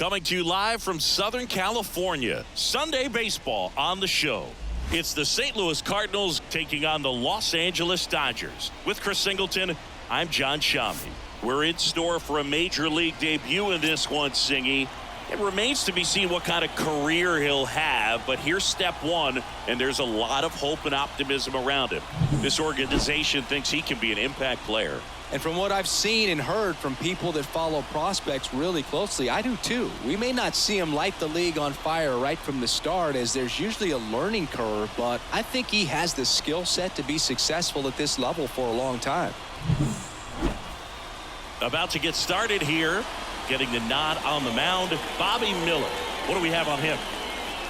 Coming to you live from Southern California. Sunday baseball on the show. It's the St. Louis Cardinals taking on the Los Angeles Dodgers. With Chris Singleton, I'm John Shammy. We're in store for a major league debut in this one, Singy. It remains to be seen what kind of career he'll have, but here's step one, and there's a lot of hope and optimism around him. This organization thinks he can be an impact player. And from what I've seen and heard from people that follow prospects really closely, I do too. We may not see him light the league on fire right from the start, as there's usually a learning curve, but I think he has the skill set to be successful at this level for a long time. About to get started here, getting the nod on the mound, Bobby Miller. What do we have on him?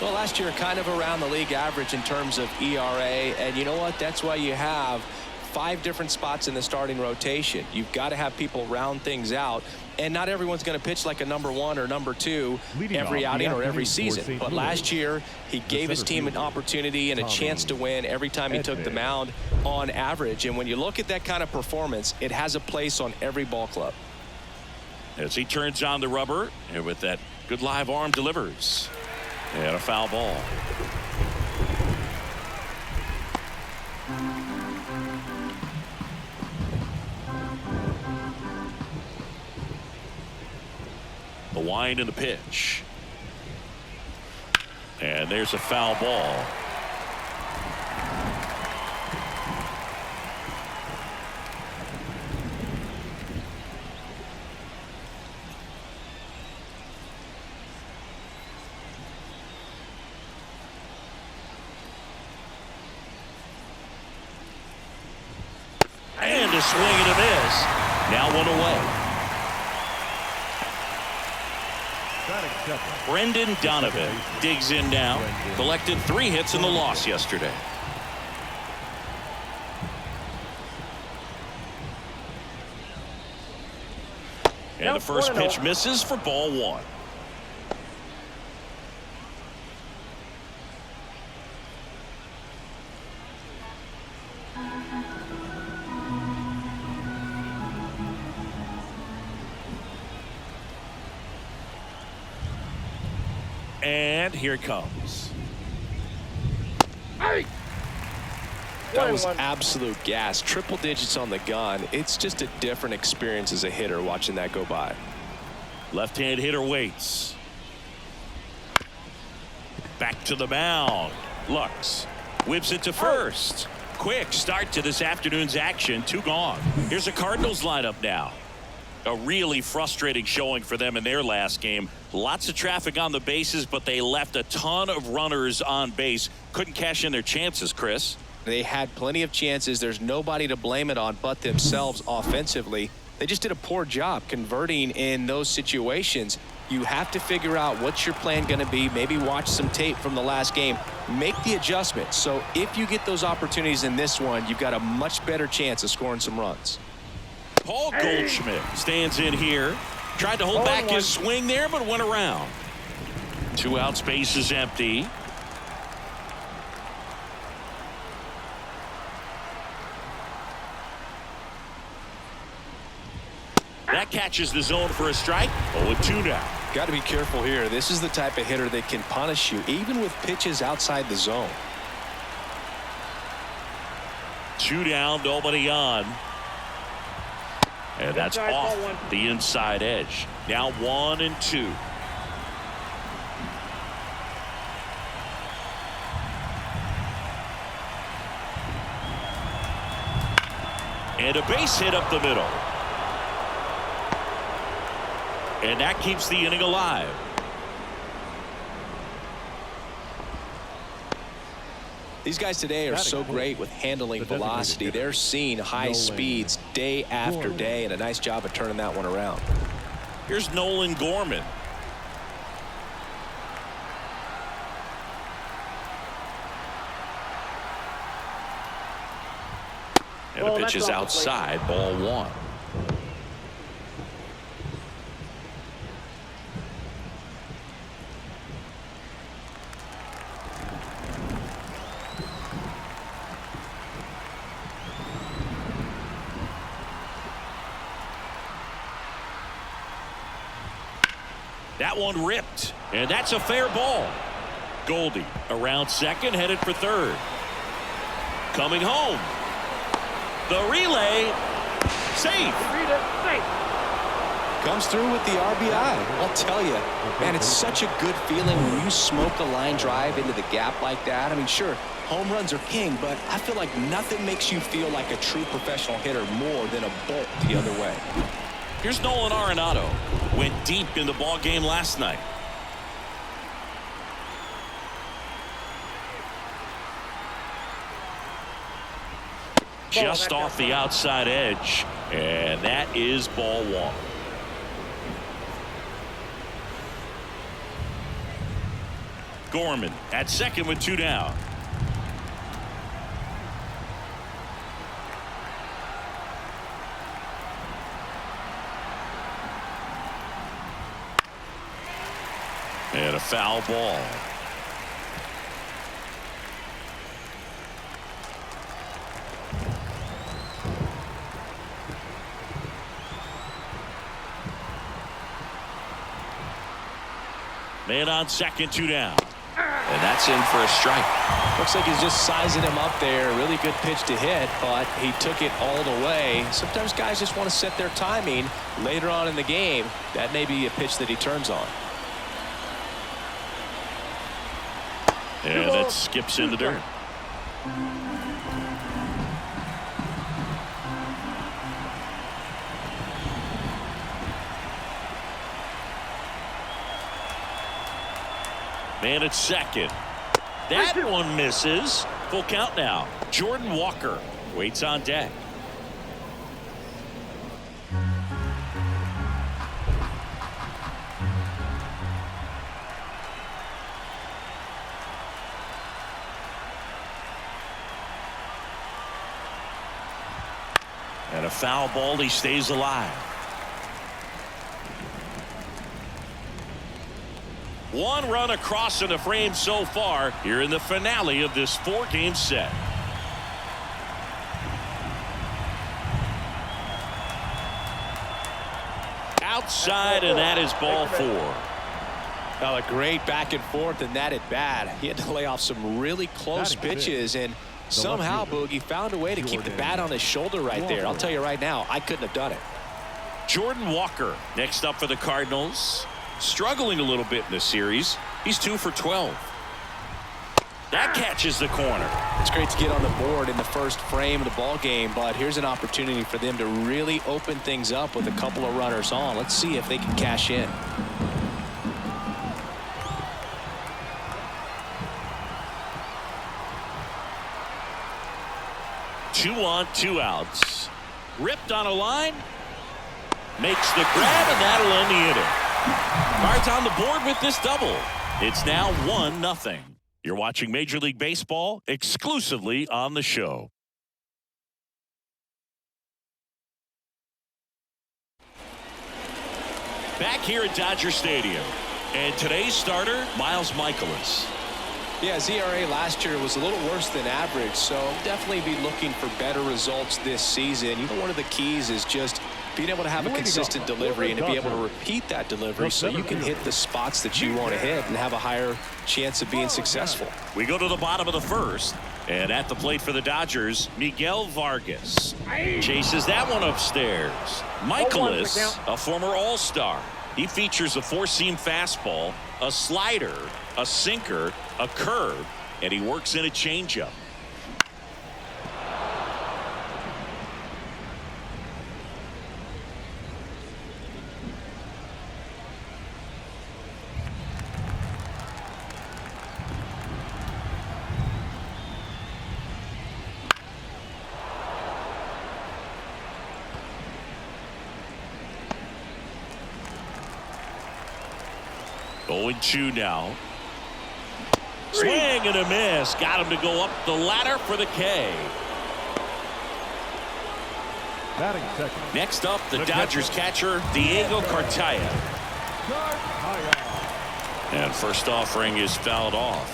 Well, last year kind of around the league average in terms of ERA, and you know what? That's why you have 5 different spots in the starting rotation. You've got to have people round things out, and not everyone's going to pitch like a number 1 or number 2 every outing or every season. But last year, he gave his team an opportunity and a chance to win every time he took the mound on average. And when you look at that kind of performance, it has a place on every ball club. As he turns on the rubber, and with that good live arm delivers. And a foul ball. The wind and the pitch. And there's a foul ball. And a swing and a miss. Now 1 away. Brendan Donovan digs in now. Collected 3 hits in the loss yesterday. And the first pitch misses for ball 1. And here it comes. That was absolute gas. Triple digits on the gun. It's just a different experience as a hitter watching that go by. Left-hand hitter waits. Back to the mound. Lux whips it to first. Quick start to this afternoon's action. 2 gone. Here's a Cardinals lineup now. A really frustrating showing for them in their last game. Lots of traffic on the bases, but they left a ton of runners on base. Couldn't cash in their chances, Chris. They had plenty of chances. There's nobody to blame it on but themselves offensively. They just did a poor job converting in those situations. You have to figure out what's your plan going to be. Maybe watch some tape from the last game. Make the adjustment. So if you get those opportunities in this one, you've got a much better chance of scoring some runs. Paul Goldschmidt stands in here. Tried to hold back his swing there, but went around. 2 outs, base is empty. That catches the zone for a strike. 0-2 now. Got to be careful here. This is the type of hitter that can punish you, even with pitches outside the zone. 2 down, nobody on. And that's off the inside edge. Now 1-2. And a base hit up the middle. And that keeps the inning alive. These guys today are so great with handling velocity. They're seeing high speeds day after day, and a nice job of turning that one around. Here's Nolan Gorman. And the pitch is outside, ball 1. That one ripped, and that's a fair ball. Goldie around second, headed for third. Coming home. The relay. Safe. Comes through with the RBI. I'll tell you, man, it's such a good feeling when you smoke a line drive into the gap like that. I mean, sure, home runs are king, but I feel like nothing makes you feel like a true professional hitter more than a bolt the other way. Here's Nolan Arenado. Went deep in the ball game last night. Just off the outside edge, and that is ball one. Gorman at second with two down. And a foul ball. Man on second, two down. And that's in for a strike. Looks like he's just sizing him up there. Really good pitch to hit, but he took it all the way. Sometimes guys just want to set their timing later on in the game. That may be a pitch that he turns on. And that skips in the dirt. Man at second. That one misses. Full count now. Jordan Walker waits on deck. And a foul ball. He stays alive. One run across in the frame so far here in the finale of this four-game set. Outside, and that is ball four. Well, a great back and forth in that at bat. He had to lay off some really close pitches, and somehow Boogie found a way to keep the bat on his shoulder right there. I'll tell you right now, I couldn't have done it. Jordan Walker next up for the Cardinals. Struggling a little bit in this series. He's 2 for 12. That catches the corner. It's great to get on the board in the first frame of the ball game, but here's an opportunity for them to really open things up with a couple of runners on. Let's see if they can cash in. Two on, two outs. Ripped on a line. Makes the grab, and that'll end the inning. Cards on the board with this double. It's now 1-0. You're watching Major League Baseball exclusively on the show. Back here at Dodger Stadium. And today's starter, Miles Michaelis. Yeah, his ERA last year was a little worse than average, so definitely be looking for better results this season. You know, one of the keys is just being able to have a consistent delivery and to be able to repeat that delivery so you can hit the spots that you want to hit and have a higher chance of being successful. We go to the bottom of the first, and at the plate for the Dodgers, Miguel Vargas chases that one upstairs. Michaelis, a former All-Star. He features a four-seam fastball, a slider, a sinker, a curve, and he works in a changeup. Going 2 now. Swing and a miss. Got him to go up the ladder for the K. Next up, the Dodgers catcher, Diego Cartaya. And first offering is fouled off.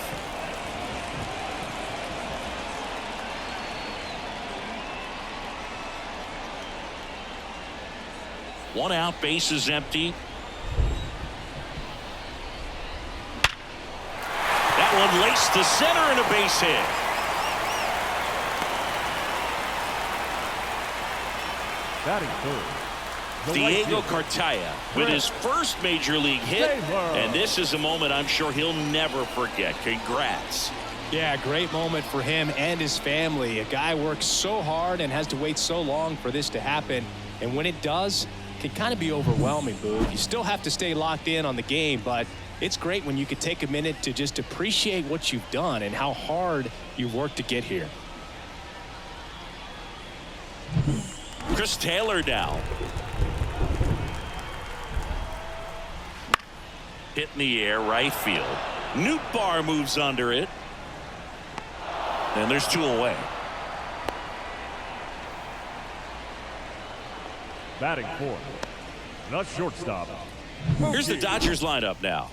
One out, base is empty. one laced to center and a base hit. Batting third, Diego Cartaya with his first major league hit, and this is a moment I'm sure he'll never forget. Congrats. Yeah, great moment for him and his family. A guy works so hard and has to wait so long for this to happen, and when it does, it can kind of be overwhelming, Boo. You still have to stay locked in on the game, but it's great when you could take a minute to just appreciate what you've done and how hard you've worked to get here. Chris Taylor down. Hit in the air, right field. Nootbaar moves under it. And there's 2 away. batting fourth, the shortstop. Here's the Dodgers lineup now.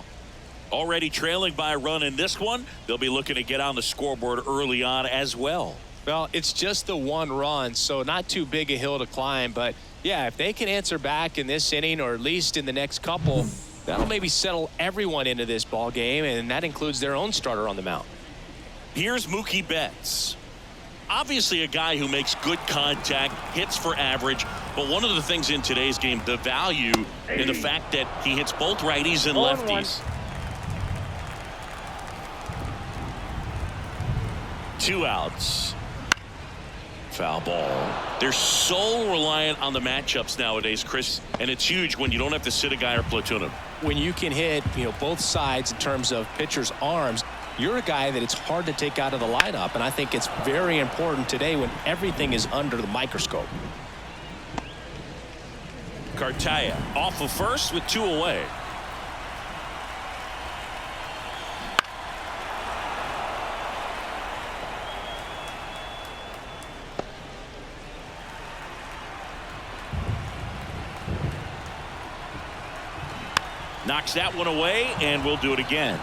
Already trailing by a run in this one. They'll be looking to get on the scoreboard early on as well. Well, it's just the 1 run, so not too big a hill to climb. But, yeah, if they can answer back in this inning or at least in the next couple, that'll maybe settle everyone into this ball game, and that includes their own starter on the mound. Here's Mookie Betts. Obviously a guy who makes good contact, hits for average, but one of the things in today's game, the value in the fact that he hits both righties and lefties. 2 outs. Foul ball. They're so reliant on the matchups nowadays, Chris, and it's huge when you don't have to sit a guy or platoon him. When you can hit, both sides in terms of pitchers' arms, you're a guy that it's hard to take out of the lineup, and I think it's very important today when everything is under the microscope. Cartaya off of first with 2 away. Knocks that one away, and we'll do it again.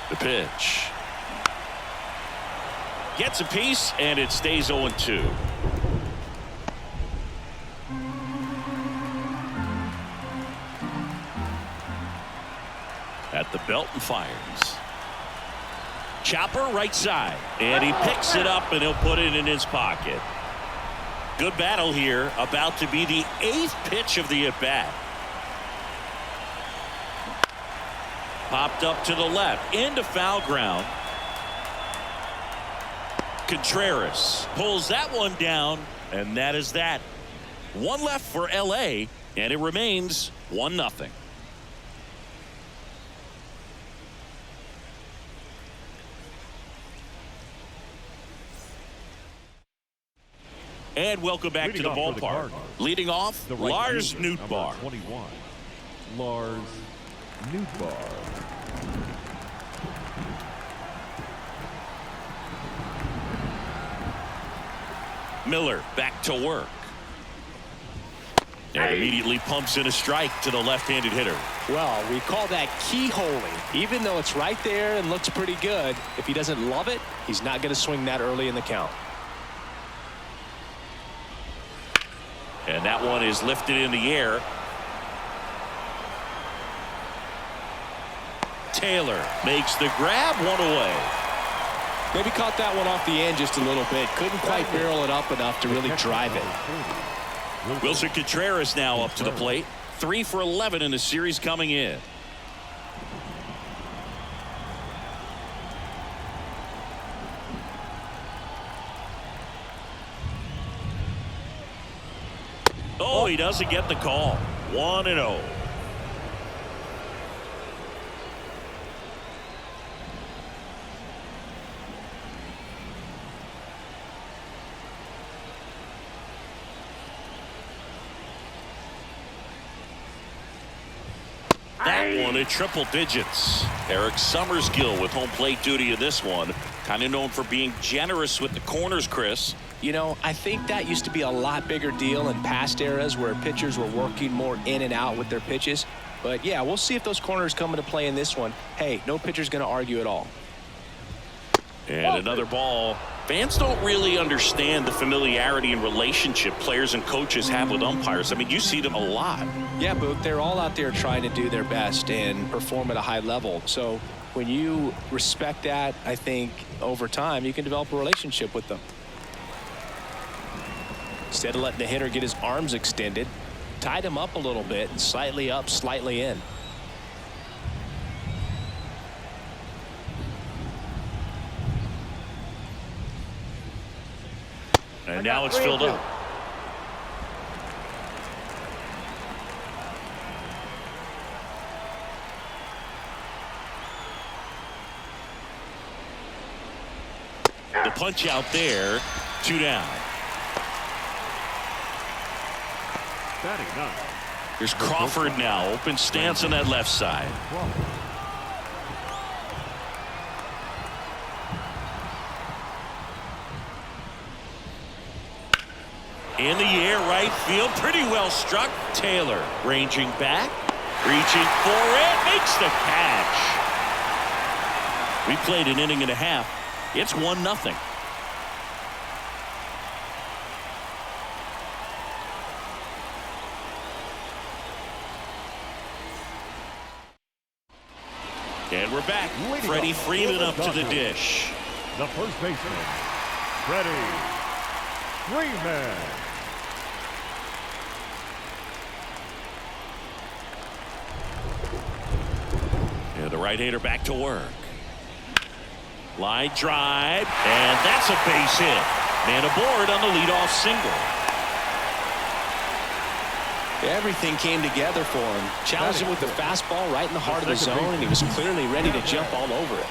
The pitch. Gets a piece, and it stays 0-2. At the belt and fires. Chopper right side, and he picks it up and he'll put it in his pocket. Good battle here, about to be the 8th pitch of the at-bat. Popped up to the left into foul ground. Contreras pulls that one down, and that is that. 1 left for LA, and it remains 1-0. And welcome back to the ballpark. Leading off, Lars Nootbaar. 21, Lars Nootbaar. Miller back to work. And immediately pumps in a strike to the left-handed hitter. Well, we call that keyholing. Even though it's right there and looks pretty good, if he doesn't love it, he's not going to swing that early in the count. And that one is lifted in the air. Taylor makes the grab, 1 away. Maybe caught that one off the end just a little bit. Couldn't quite barrel it up enough to really drive it. Wilson Contreras now up to the plate. 3 for 11 in the series coming in. Oh, he doesn't get the call. 1-0. That one at triple digits. Eric Summerskill with home plate duty in this one. Kind of known for being generous with the corners, Chris. I think that used to be a lot bigger deal in past eras where pitchers were working more in and out with their pitches. But, yeah, we'll see if those corners come into play in this one. Hey, no pitcher's going to argue at all. And another ball Fans don't really understand the familiarity and relationship players and coaches have with umpires. I mean, you see them a lot. Yeah, but they're all out there trying to do their best and perform at a high level. So when you respect that, I think over time you can develop a relationship with them. Instead of letting the hitter get his arms extended, tied him up a little bit and slightly up, slightly in. And now it's filled up. The punch out there, 2 down. Batting 9. Here's Crawford now, open stance on that left side. In the air, right field, pretty well struck. Taylor ranging back, reaching for it, makes the catch. We played an inning and a half. It's 1-0. And we're back. Freddie Freeman up to the dish. The first baseman, Freddie Freeman. And the right-hander back to work. Line drive, and that's a base hit. Man aboard on the leadoff single. Everything came together for him. Challenged him with the fastball right in the heart of the zone, and he was clearly ready to jump all over it.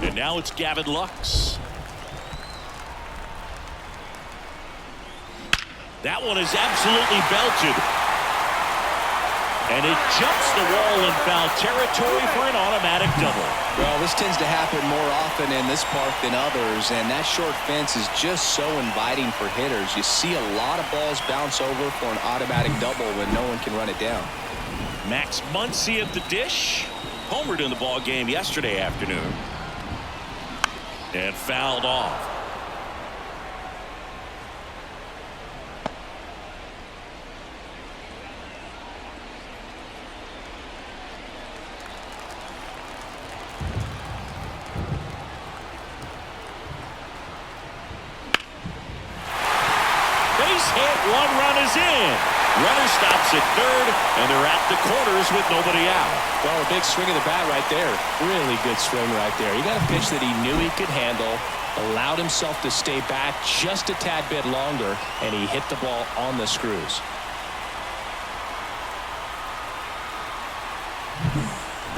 And now it's Gavin Lux. That one is absolutely belted. And it jumps the wall in foul territory for an automatic double. Well, this tends to happen more often in this park than others, and that short fence is just so inviting for hitters. You see a lot of balls bounce over for an automatic double when no one can run it down. Max Muncy at the dish. Homered in the ball game yesterday afternoon. And fouled off. One run is in. Runner stops at third, and they're at the corners with nobody out. Well, a big swing of the bat right there. Really good swing right there. He got a pitch that he knew he could handle, allowed himself to stay back just a tad bit longer, and he hit the ball on the screws.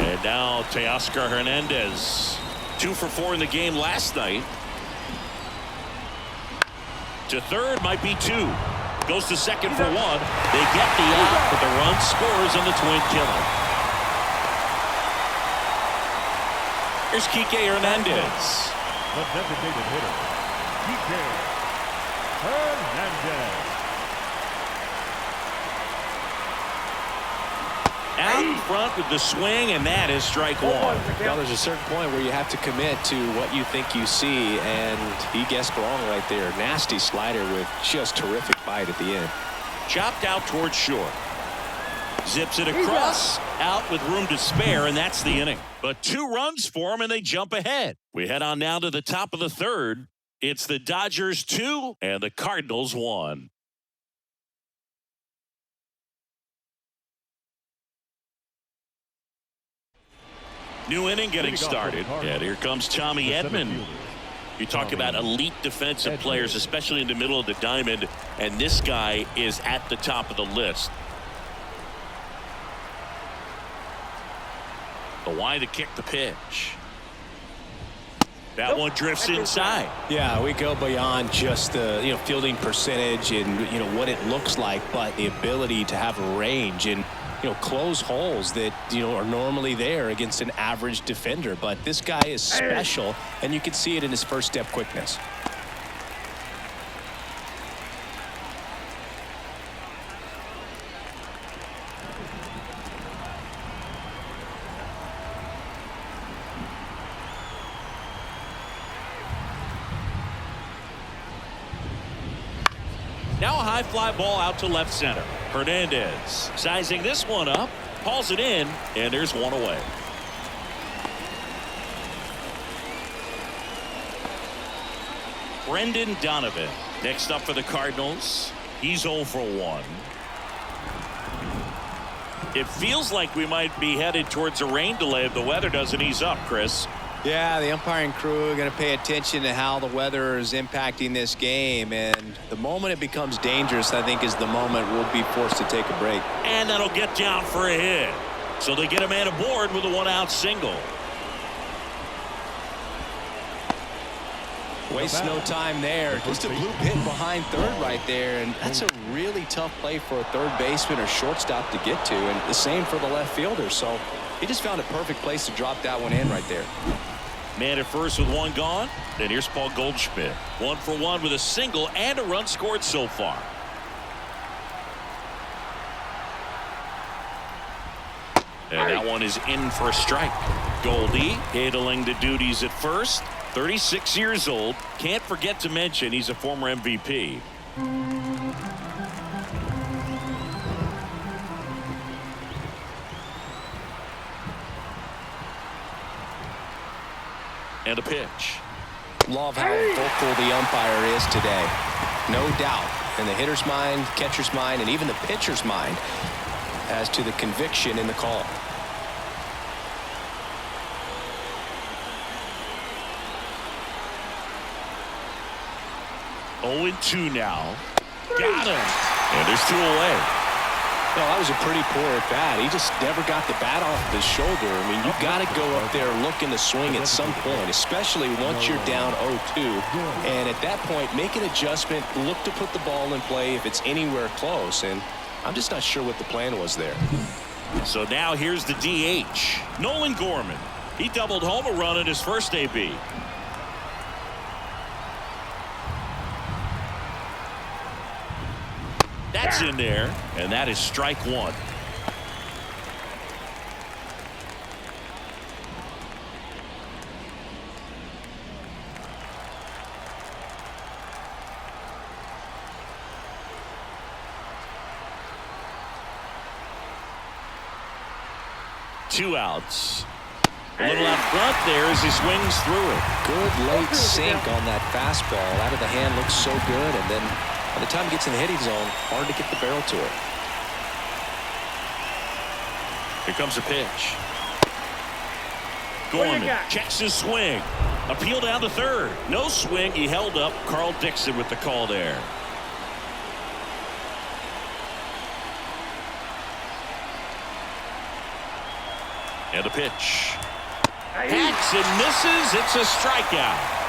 And now Teoscar Hernandez. 2 for 4 in the game last night. To third, might be 2. Goes to second for 1. They get the out, but the run scores on the twin killer. Here's Kike Hernandez. The designated hitter, Kike Hernandez. Out in front with the swing, and that is strike 1. Well, there's a certain point where you have to commit to what you think you see, and he guessed wrong right there. Nasty slider with just terrific bite at the end. Chopped out towards short. Zips it across, out with room to spare, and that's the inning. But 2 runs for him, and they jump ahead. We head on now to the top of the third. It's the Dodgers 2 and the Cardinals 1. New inning getting started. And here comes Tommy Edman. You talk about elite defensive players, especially in the middle of the diamond, and this guy is at the top of the list. The wide to kick the pitch. That one drifts inside. Yeah, we go beyond just the fielding percentage and what it looks like, but the ability to have range and close holes that are normally there against an average defender. But this guy is special, and you can see it in his first step quickness. Now a high fly ball out to left center. Hernandez sizing this one up, hauls it in, and there's one away. Brendan Donovan next up for the Cardinals. He's 0 for 1. It feels like we might be headed towards a rain delay if the weather doesn't ease up, Chris. Yeah, the umpiring crew are going to pay attention to how the weather is impacting this game, and the moment it becomes dangerous, I think, is the moment we'll be forced to take a break. And that'll get down for a hit. So they get a man aboard with a 1-out single. Wastes no time there. Just a blue hit behind third right there, and that's a really tough play for a third baseman or shortstop to get to, and the same for the left fielder. So he just found a perfect place to drop that one in right there. Man at first with one gone. Then here's Paul Goldschmidt. 1 for 1 with a single and a run scored so far. And that one is in for a strike. Goldie handling the duties at first. 36 years old. Can't forget to mention he's a former MVP. And a pitch. Love how vocal the umpire is today. No doubt in the hitter's mind, catcher's mind, and even the pitcher's mind as to the conviction in the call. Oh, 2 now. Got him. And there's 2 away. Well, that was a pretty poor at bat. He just never got the bat off his shoulder. I mean, you got to go up there looking to swing at some point, especially once you're down 0-2. And at that point, make an adjustment, look to put the ball in play if it's anywhere close. And I'm just not sure what the plan was there. So now here's the DH, Nolan Gorman. He doubled home a run in his first AB. That's in there, and that is strike 1. Two outs. A little out front there as he swings through it. Good late sink on that fastball. Out of the hand looks so good, and then by the time it gets in the hitting zone, hard to get the barrel to it. Here comes a pitch. Gorman checks his swing. Appeal down to third. No swing. He held up. Carl Dixon with the call there. And a pitch. Hacks and misses. It's a strikeout.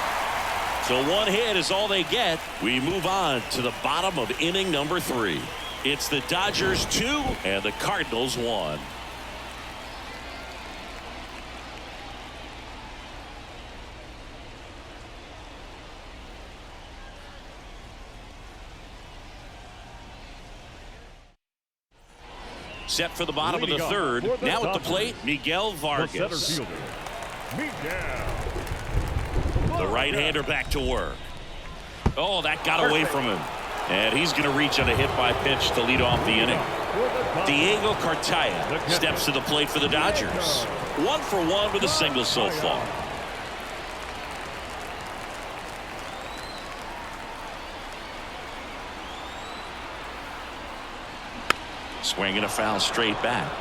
So 1 hit is all they get. We move on to the bottom of inning number 3. It's the Dodgers 2 and the Cardinals 1. Set for the bottom of the third. Now at the plate, Miguel Vargas. The right-hander back to work. Oh, that got away from him. And he's going to reach on a hit-by-pitch to lead off the inning. Diego Cartaya steps to the plate for the Dodgers. 1 for 1 with a single so far. Swinging a foul straight back.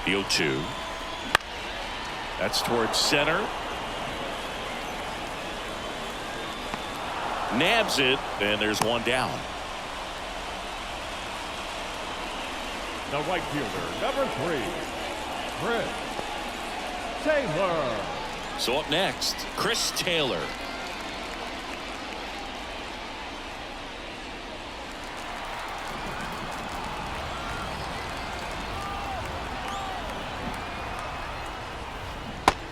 The 0-2. That's towards center. Nabs it, and there's one down. The right fielder, number 3, Chris Taylor. So up next, Chris Taylor.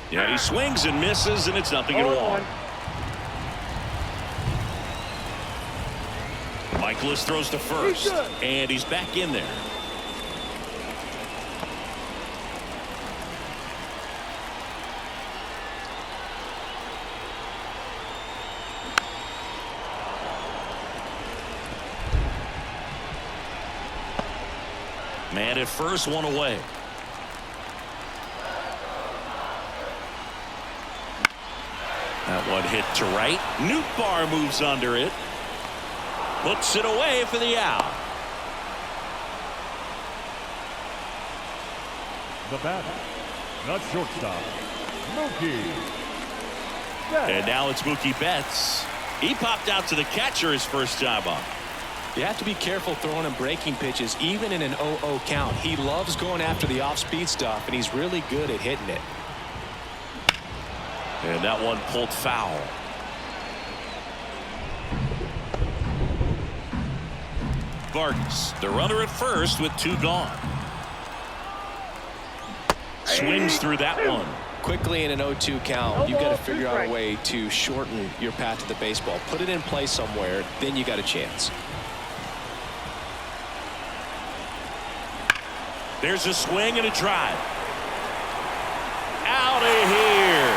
Yeah, he swings and misses, and it's 0-1. Michaelis throws to first, and he's back in there. Man at first, one away. That one hit to right. Nootbaar moves under it. Puts it away for the out. The batter, not shortstop, Mookie Betts. And now it's Mookie Betts. He popped out to the catcher his first time up. You have to be careful throwing him breaking pitches, even in an 0-0 count. He loves going after the off-speed stuff, and he's really good at hitting it. And that one pulled foul. Vargas, the runner at first with 2 gone. Swings through that one. Quickly in an 0-2 count, you've got to figure out a way to shorten your path to the baseball. Put it in play somewhere, then you got a chance. There's a swing and a drive. Out of here.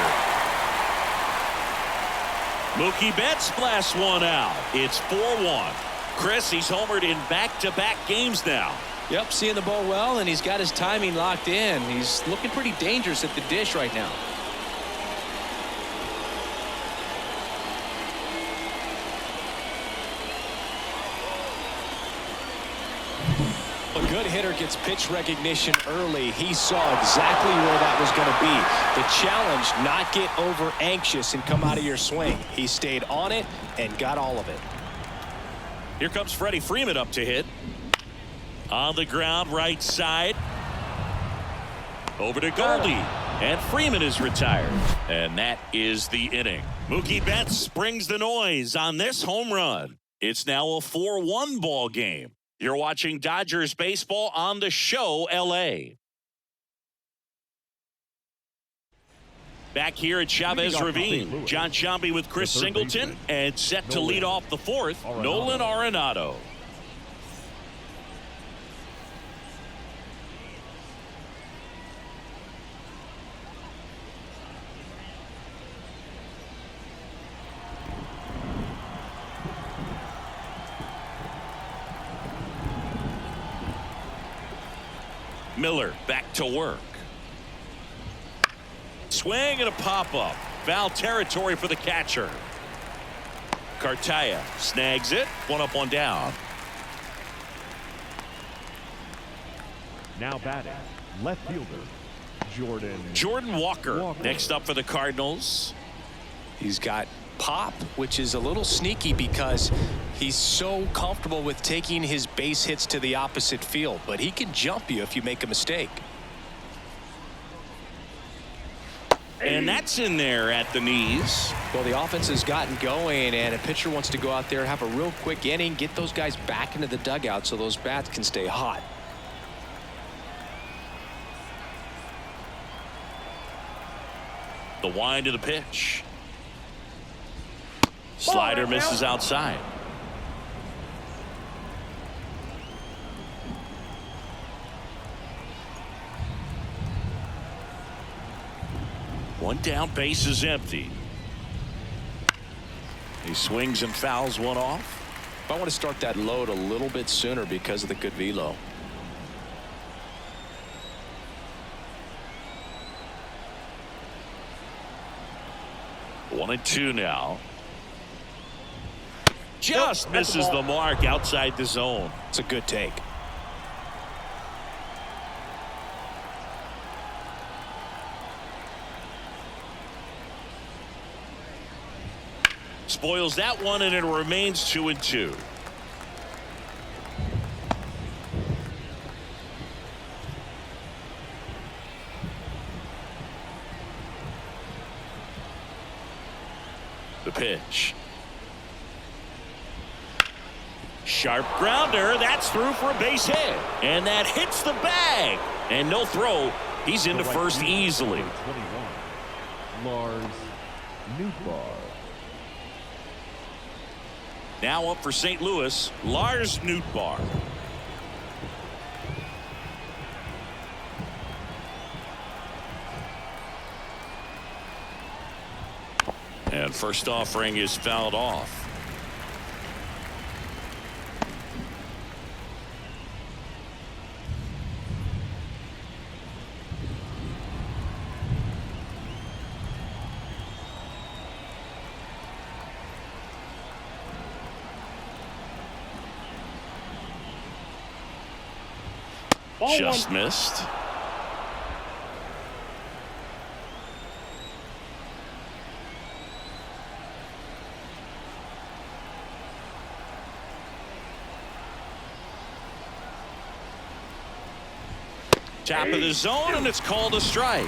Mookie Betts blasts one out. It's 4-1. Chris, he's homered in back-to-back games now. Yep, seeing the ball well, and he's got his timing locked in. He's looking pretty dangerous at the dish right now. A good hitter gets pitch recognition early. He saw exactly where that was going to be. The challenge, not get over anxious and come out of your swing. He stayed on it and got all of it. Here comes Freddie Freeman up to hit. On the ground, right side. Over to Goldie. And Freeman is retired. And that is the inning. Mookie Betts brings the noise on this home run. It's now a 4-1 ball game. You're watching Dodgers baseball on the show, LA. Back here at Chavez Ravine, John Sciambi with Chris Singleton, and set to lead off the fourth, Nolan Arenado. Miller back to work. Swing and a pop-up. Foul territory for the catcher. Cartaya snags it. 1 up, 1 down. Now batting, left fielder, Jordan Walker next up for the Cardinals. He's got pop, which is a little sneaky because he's so comfortable with taking his base hits to the opposite field, but he can jump you if you make a mistake. And that's in there at the knees. Well, the offense has gotten going, and a pitcher wants to go out there, have a real quick inning, get those guys back into the dugout so those bats can stay hot. The wind of the pitch. Slider misses outside. One down, base is empty. He swings and fouls one off. I want to start that load a little bit sooner because of the good velo. One and two now. Just misses the mark outside the zone. It's a good take. Spoils that one, and it remains 2-2. The pitch. Sharp grounder. That's through for a base hit. And that hits the bag. And no throw. He's into first easily. Lars Nootbaar. Now up for St. Louis, Lars Nootbaar. And first offering is fouled off. Just missed. Top of the zone, and it's called a strike.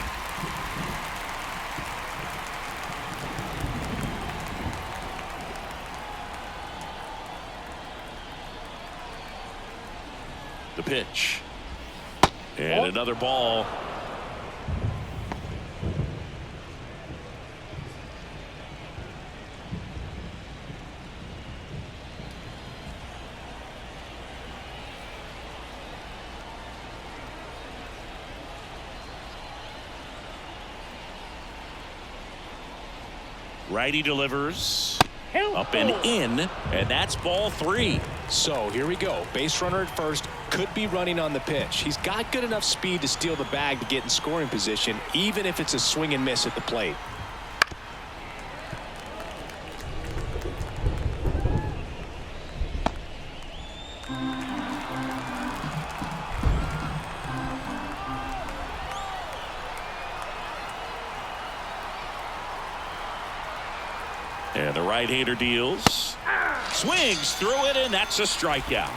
The pitch. And another ball. Righty delivers. Up and in, and that's ball 3. So here we go. Base runner at first, could be running on the pitch. He's got good enough speed to steal the bag to get in scoring position, even if it's a swing and miss at the plate. And the right-hander deals. Swings through it, and that's a strikeout.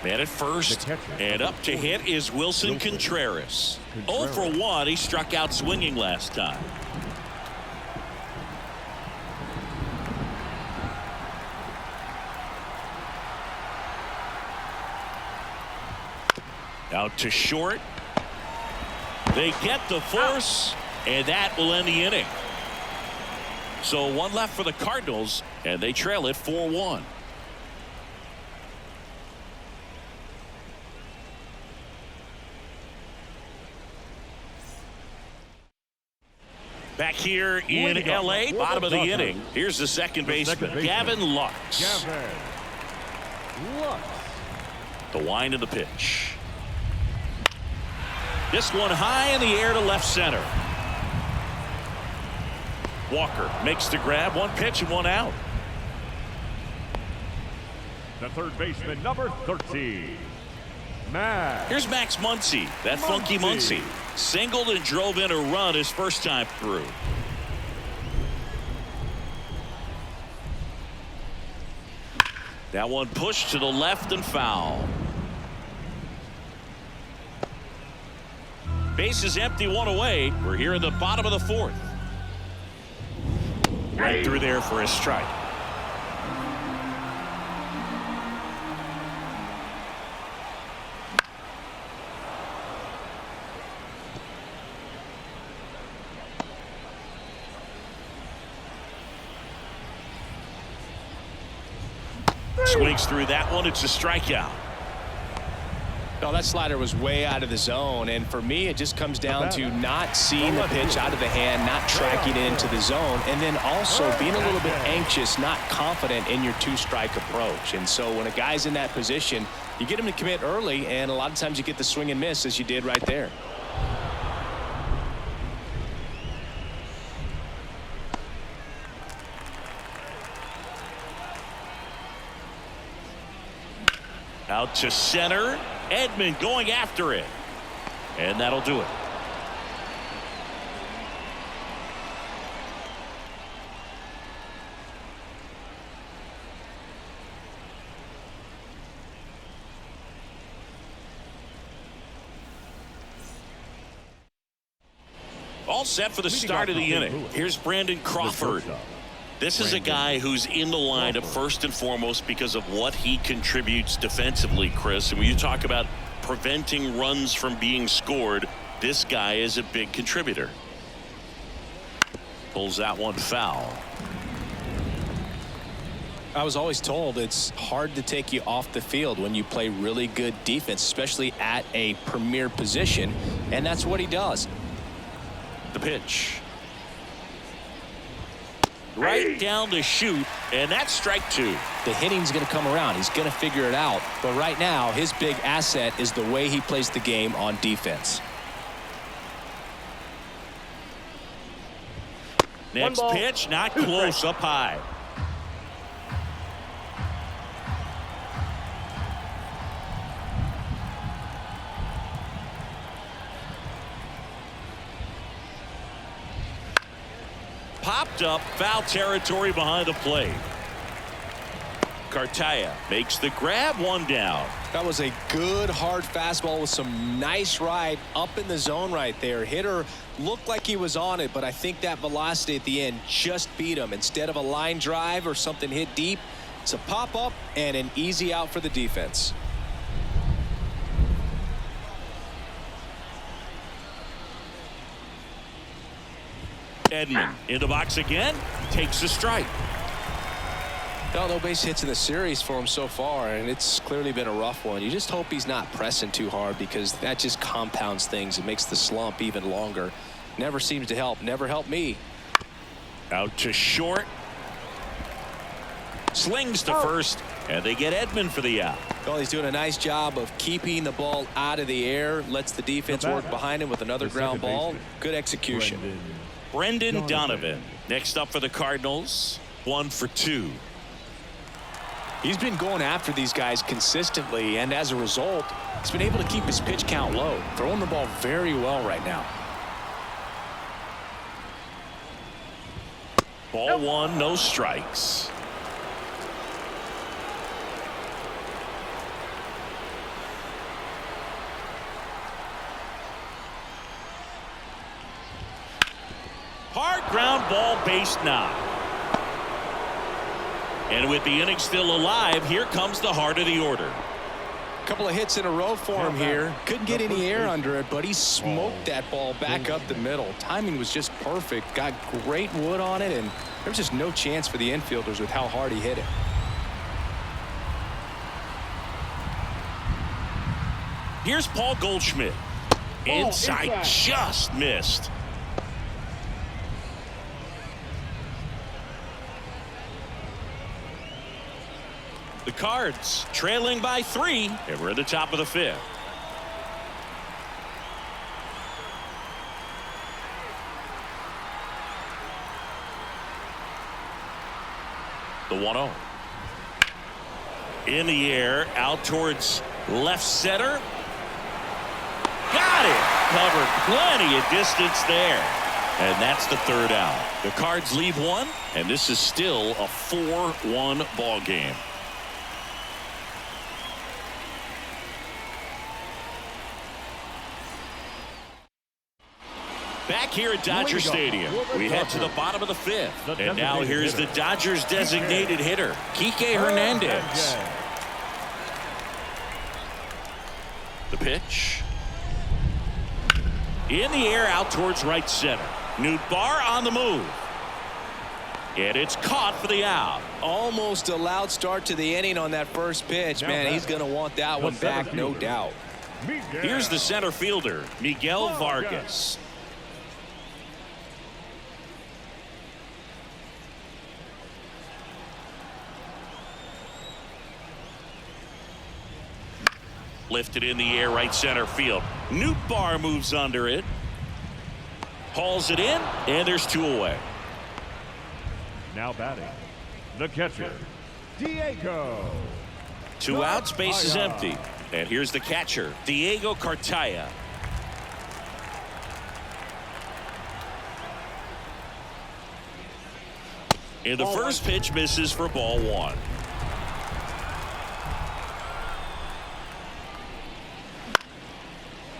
Man at first, and up to hit is Wilson Contreras. 0 for 1. He struck out swinging last time. Out to short. They get the force. And that will end the inning. So 1 left for the Cardinals, and they trail it 4-1. Back here in L.A., bottom of the inning. Here's the second baseman, Gavin Lux. The wind of the pitch. This one high in the air to left center. Walker makes the grab. 1 pitch and 1 out. The third baseman, number 13, Max. Here's Max Muncy, that funky Muncy. Singled and drove in a run his first time through. That one pushed to the left and foul. Base is empty, 1 away. We're here in the bottom of the 4th. Right through there for a strike. Swings through that one. It's a strikeout. No, that slider was way out of the zone, and for me it just comes down to not seeing the pitch out of the hand, not tracking it into the zone, and then also being a little bit anxious, not confident in your 2-strike approach. And so when a guy's in that position, you get him to commit early, and a lot of times you get the swing and miss as you did right there. Out to center. Edman going after it. And that'll do it. All set for the start of the inning. Here's Brandon Crawford. This is a guy who's in the lineup first and foremost because of what he contributes defensively, Chris. And when you talk about preventing runs from being scored, This guy is a big contributor. Pulls that one foul. I was always told it's hard to take you off the field when you play really good defense, especially at a premier position, and that's what he does. The pitch. Right down the chute, and that's strike 2. The hitting's going to come around. He's going to figure it out. But right now, his big asset is the way he plays the game on defense. Next pitch, not close, up high. Popped up, foul territory behind the plate. Cartaya makes the grab, 1 down. That was a good hard fastball with some nice ride up in the zone right there. Hitter looked like he was on it, but I think that velocity at the end just beat him. Instead of a line drive or something hit deep, it's a pop up and an easy out for the defense. Edman in the box again, takes a strike. No base hits in the series for him so far, and it's clearly been a rough one. You just hope he's not pressing too hard, because that just compounds things. It makes the slump even longer. Never seems to help. Never helped me. Out to short. Slings to first, and they get Edman for the out. Well, he's doing a nice job of keeping the ball out of the air. Lets the defense work behind him with another ground ball. Good execution. Brendan Donovan next up for the Cardinals. 1 for 2. He's been going after these guys consistently, and as a result, he's been able to keep his pitch count low. Throwing the ball very well right now. Ball 1, no strikes. Hard ground ball, base knock. And with the inning still alive, here comes the heart of the order. Couple of hits in a row for him here. Couldn't get any air under it, but he smoked that ball back up the middle. Timing was just perfect. Got great wood on it, and there was just no chance for the infielders with how hard he hit it. Here's Paul Goldschmidt. Inside, just missed. The Cards trailing by 3, and we're at the top of the 5th. The 1-0. In the air, out towards left center. Got it! Covered plenty of distance there. And that's the 3rd out. The Cards lead 1, and this is still a 4-1 ball game. Back here at Dodger Stadium, we head to the bottom of the 5th. And now here's the Dodgers designated hitter, Kike Hernandez. The pitch. In the air, out towards right center. Nootbaar on the move. And it's caught for the out. Almost a loud start to the inning on that first pitch. Man, he's going to want that one back, no doubt. Here's the center fielder, Miguel Vargas. Lifted in the air, right center field. Nootbaar moves under it. Hauls it in, and there's 2 away. Now batting, the catcher, Diego. 2 outs, base is empty. And here's the catcher, Diego Cartaya. And the first pitch misses for ball 1.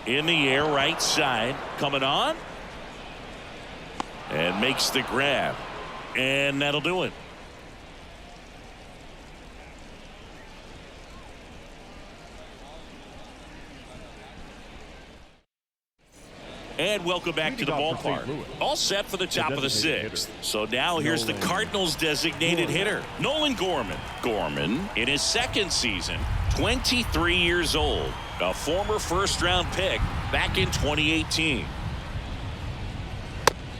In the air, right side, coming on. And makes the grab. And that'll do it. And welcome back to the ballpark. All set for the top of the sixth. So now here's the Cardinals designated hitter, Nolan Gorman. Gorman, in his second season, 23 years old, a former first-round pick back in 2018.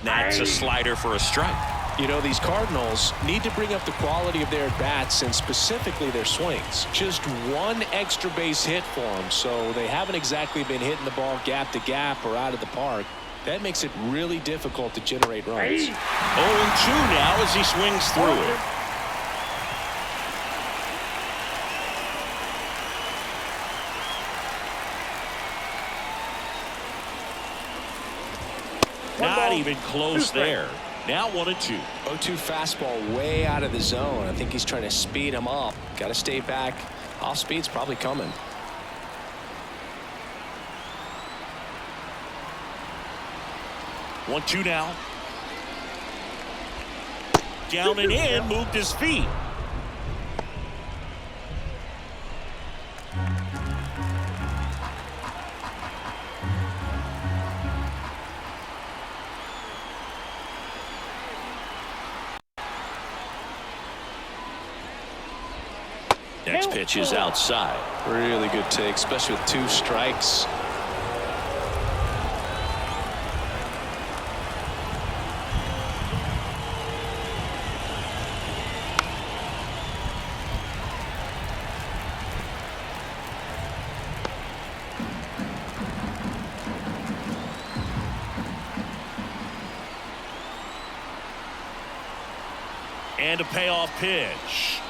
That's a slider for a strike. You know, these Cardinals need to bring up the quality of their bats and specifically their swings. Just one extra base hit for them, so they haven't exactly been hitting the ball gap to gap or out of the park. That makes it really difficult to generate runs. 0-2 now as he swings through it. Not even close there. Now 1-2. 0-2 fastball way out of the zone. I think he's trying to speed him up. Got to stay back. Off speed's probably coming. One, two now. Down and in, moved his feet. Next pitch is outside. Really good take, especially with 2 strikes. And a payoff pitch.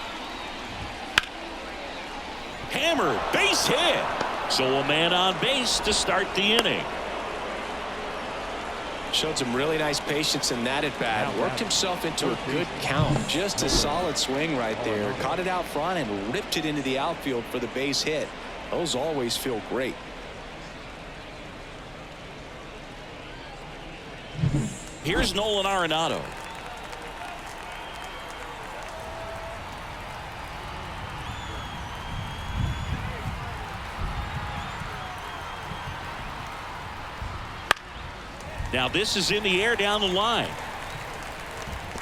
Hammered, base hit. So a man on base to start the inning. Showed some really nice patience in that at bat. Worked himself into a good count. Just a solid swing right there. Caught it out front and ripped it into the outfield for the base hit. Those always feel great. Here's Nolan Arenado. Now this is in the air down the line.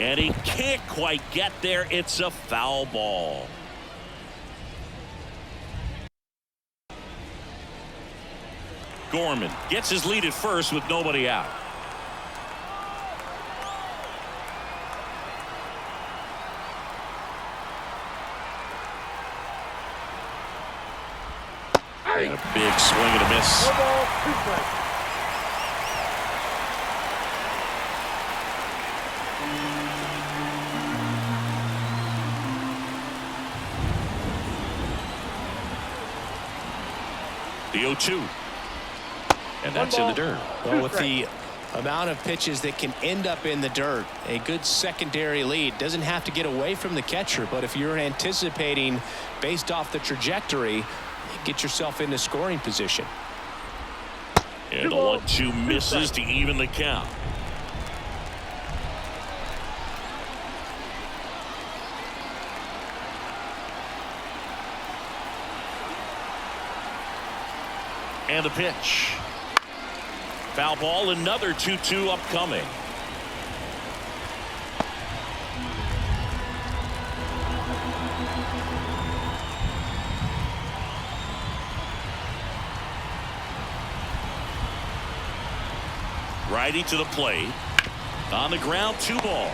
And he can't quite get there. It's a foul ball. Gorman gets his lead at first with nobody out. And a big swing and a miss. The 0-2. And that's in the dirt. Well, with the amount of pitches that can end up in the dirt, a good secondary lead. Doesn't have to get away from the catcher, but if you're anticipating based off the trajectory, get yourself into scoring position. And the 1-2 misses to even the count. And the pitch. Foul ball, another 2-2 upcoming. Righty to the plate. On the ground, 2 ball.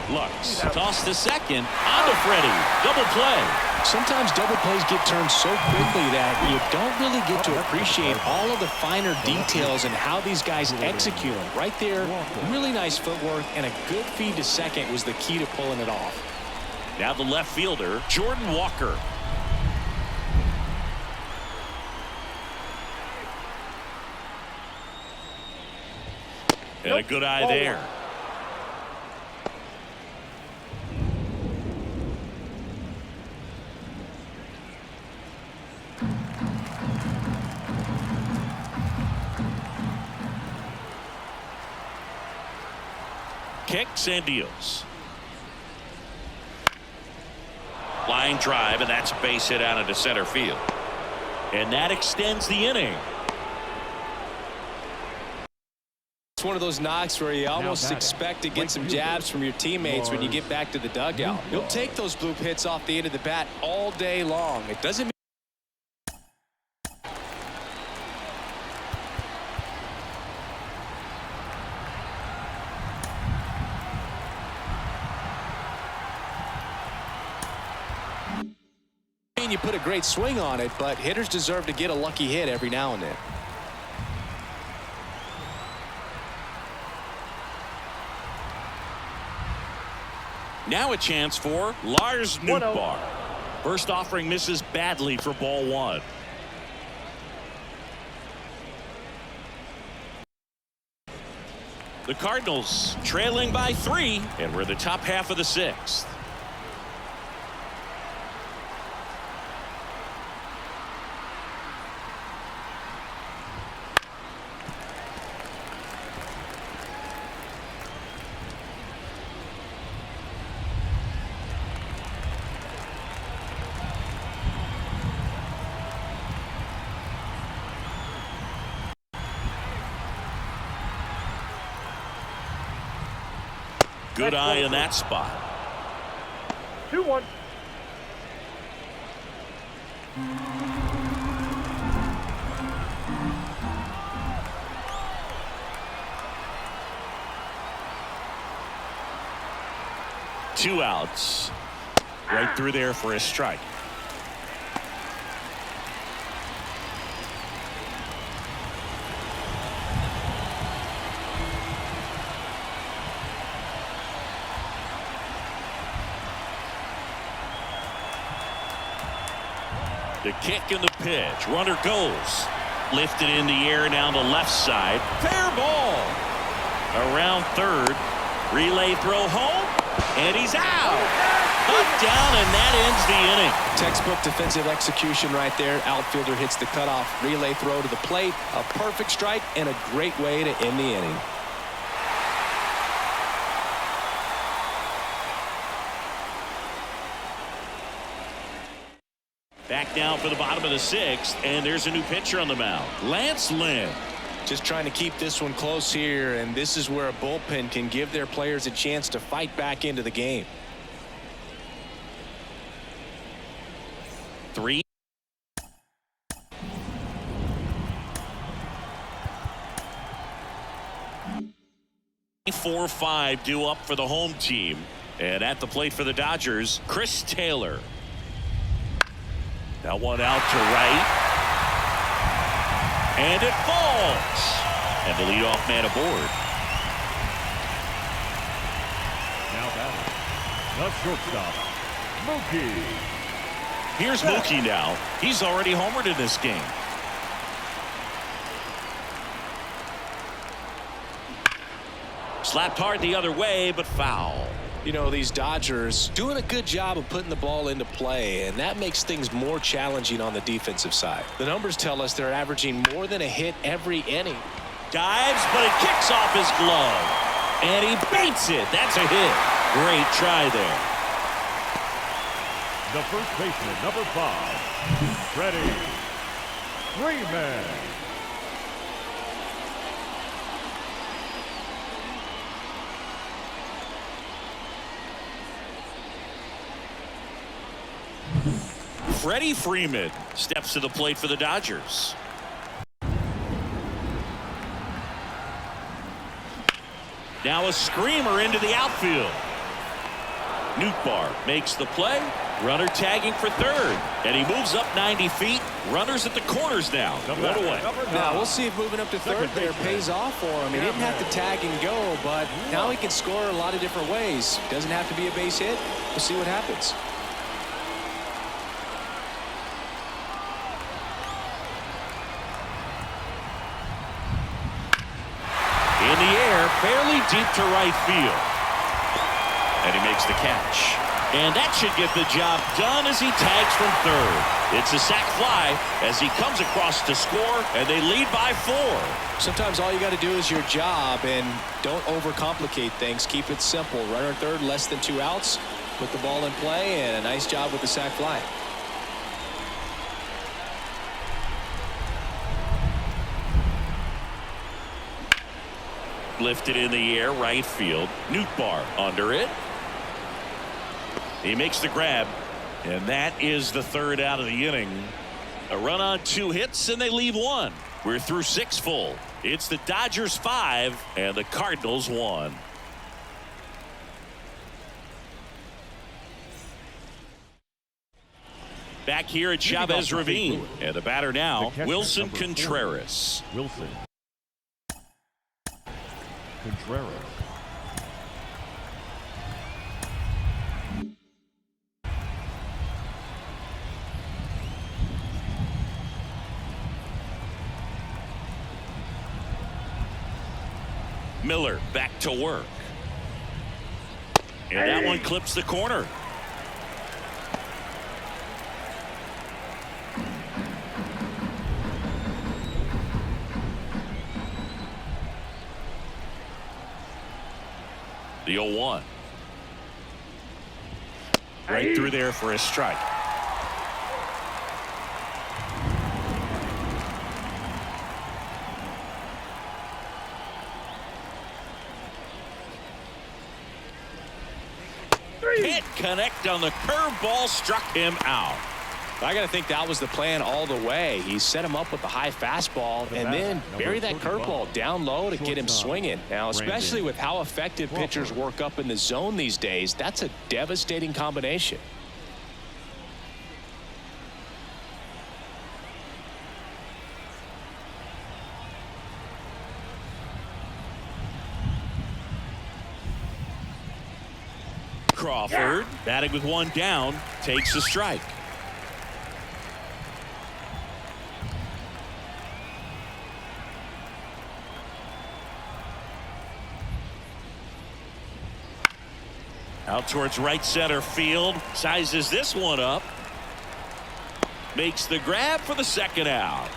Lux toss to second. On to Freddie. Double play. Sometimes double plays get turned so quickly that you don't really get to appreciate all of the finer details and how these guys execute them. Right there, really nice footwork, and a good feed to second was the key to pulling it off. Now the left fielder, Jordan Walker. And a good eye there. Kicks and deals. Line drive, and that's a base hit out into center field. And that extends the inning. It's one of those knocks where you almost expect to get some jabs from your teammates when you get back to the dugout. You'll take those bloop hits off the end of the bat all day long. It doesn't mean you put a great swing on it, but hitters deserve to get a lucky hit every now and then. Now a chance for Lars Nootbaar. First offering misses badly for ball one. The Cardinals trailing by 3, and we're the top half of the 6th. Good eye in that spot. 2-1. Two outs. Right through there for a strike. The kick and the pitch. Runner goes. Lifted in the air down the left side. Fair ball. Around third. Relay throw home. And he's out. Up, down, and that ends the inning. Textbook defensive execution right there. Outfielder hits the cutoff. Relay throw to the plate. A perfect strike and a great way to end the inning. Back down for the bottom of the 6th, and there's a new pitcher on the mound. Lance Lynn. Just trying to keep this one close here, and this is where a bullpen can give their players a chance to fight back into the game. 3. Four, 5 due up for the home team, and at the plate for the Dodgers, Chris Taylor. That one out to right. And it falls. And the leadoff man aboard. Now batting, the shortstop, Mookie. Here's Mookie now. He's already homered in this game. Slapped hard the other way, but foul. You know, these Dodgers doing a good job of putting the ball into play, and that makes things more challenging on the defensive side. The numbers tell us they're averaging more than a hit every inning. Dives, but it kicks off his glove. And he baits it. That's a hit. Great try there. The first baseman, number 5, Freddie Freeman. Freddie Freeman steps to the plate for the Dodgers. Now a screamer into the outfield. Nootbaar makes the play. Runner tagging for third. And he moves up 90 feet. Runners at the corners now. One away. Now we'll see if moving up to third there pays off for him. He didn't have to tag and go, but now he can score a lot of different ways. Doesn't have to be a base hit. We'll see what happens. In the air, fairly deep to right field. And he makes the catch. And that should get the job done as he tags from third. It's a sac fly as he comes across to score, and they lead by 4. Sometimes all you got to do is your job, and don't overcomplicate things. Keep it simple. Runner third, less than 2 outs. Put the ball in play, and a nice job with the sac fly. Lifted in the air, right field. Nootbaar under it. He makes the grab, and that is the third out of the inning. A run on 2 hits, and they leave 1. We're through 6 full. It's the Dodgers 5 and the Cardinals 1. Back here at Chavez Ravine, and the batter now, Wilson Contreras. Wilson Contreras. Miller back to work. And that one clips the corner. The 0-1. Right through there for a strike. Can't connect on the curveball, struck him out. I got to think that was the plan all the way. He set him up with the high fastball and then bury that curveball down low to get him swinging. Now, especially with how effective pitchers work up in the zone these days, that's a devastating combination. Crawford batting with 1 down, takes a strike. Out towards right center field, sizes this one up, makes the grab for the second out.